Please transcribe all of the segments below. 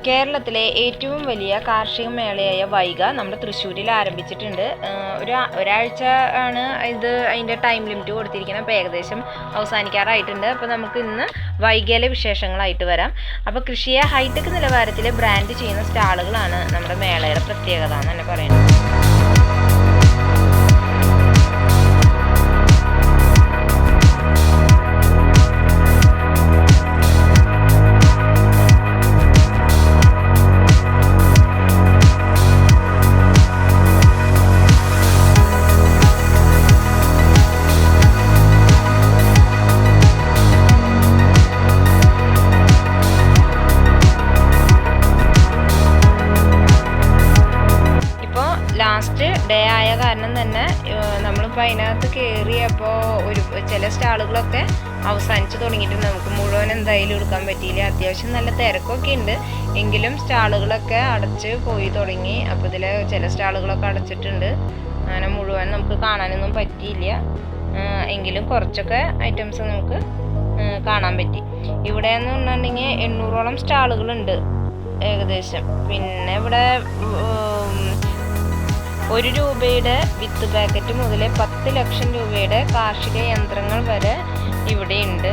കേരളത്തിലെ ഏറ്റവും വലിയ കാർഷിക മേളയായ വൈഗ നമ്മുടെ തൃശ്ശൂരിൽ ആരംഭിച്ചിട്ടുണ്ട്. ഒരാഴ്ച ആണ് അതിൻ്റെ ടൈം ലിമിറ്റ് കൊടുത്തിരിക്കുന്നത്. അപ്പോൾ ഏകദേശം അവസാനിക്കാറായിട്ടുണ്ട്. അപ്പോൾ നമുക്ക് ഇന്ന് വൈഗയിലെ വിശേഷങ്ങളായിട്ട് വരാം. അപ്പോൾ കൃഷിയെ ഹൈടെക് നിലവാരത്തിൽ ബ്രാൻഡ് ചെയ്യുന്ന സ്റ്റാളുകളാണ് നമ്മുടെ മേളയുടെ പ്രത്യേകത എന്ന് തന്നെ പറയുന്നത്. ലാസ്റ്റ് ഡേ ആയ കാരണം തന്നെ നമ്മളിപ്പോൾ അതിനകത്ത് കയറിയപ്പോൾ ചില സ്റ്റാളുകളൊക്കെ അവസാനിച്ച് തുടങ്ങിയിട്ടുണ്ട്. നമുക്ക് മുഴുവൻ എന്തായാലും എടുക്കാൻ പറ്റിയില്ല. അത്യാവശ്യം നല്ല തിരക്കൊക്കെ ഉണ്ട്, എങ്കിലും സ്റ്റാളുകളൊക്കെ അടച്ച് പോയി തുടങ്ങി. അപ്പോൾ ഇതിൽ ചില സ്റ്റാളുകളൊക്കെ അടച്ചിട്ടുണ്ട്. അങ്ങനെ മുഴുവൻ നമുക്ക് കാണാനൊന്നും പറ്റിയില്ല, എങ്കിലും കുറച്ചൊക്കെ ഐറ്റംസ് നമുക്ക് കാണാൻ പറ്റി. ഇവിടെ എന്ന് പറഞ്ഞിട്ടുണ്ടെങ്കിൽ 800ഓളം സ്റ്റാളുകളുണ്ട് ഏകദേശം. പിന്നെ ഇവിടെ 1 രൂപയുടെ വിത്ത് പാക്കറ്റ് മുതൽ 10 ലക്ഷം രൂപയുടെ കാർഷിക യന്ത്രങ്ങൾ വരെ ഇവിടെയുണ്ട്.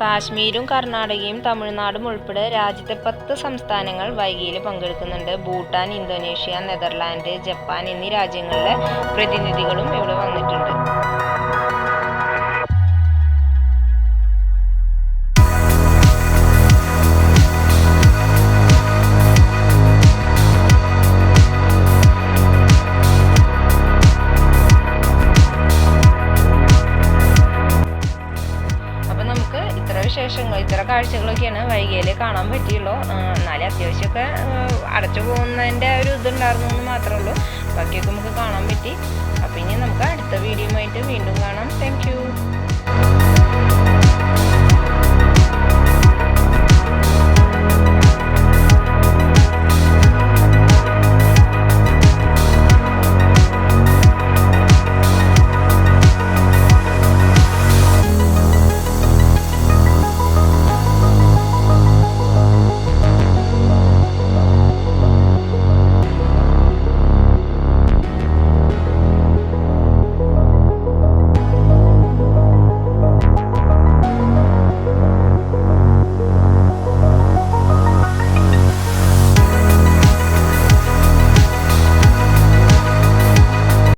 കാശ്മീരും കർണാടകയും തമിഴ്നാടും ഉൾപ്പെടെ രാജ്യത്തെ 10 സംസ്ഥാനങ്ങൾ വൈഗയിൽ പങ്കെടുക്കുന്നുണ്ട്. ഭൂട്ടാൻ, ഇന്തോനേഷ്യ, നെതർലാൻഡ്, ജപ്പാൻ എന്നീ രാജ്യങ്ങളിലെ പ്രതിനിധികളും ഇവിടെ വന്നിട്ടുണ്ട്. ഇത്ര കാഴ്ചകളൊക്കെയാണ് വൈഗയിൽ കാണാൻ പറ്റിയുള്ളൂ. എന്നാലും അത്യാവശ്യമൊക്കെ അടച്ചു പോകുന്നതിൻ്റെ ഒരു ഇതുണ്ടായിരുന്നു എന്ന് മാത്രമേ ഉള്ളൂ. ബാക്കിയൊക്കെ നമുക്ക് കാണാൻ പറ്റി. അപ്പോൾ ഇനി നമുക്ക് അടുത്ത വീഡിയോ ആയിട്ട് വീണ്ടും കാണാം. Thank you.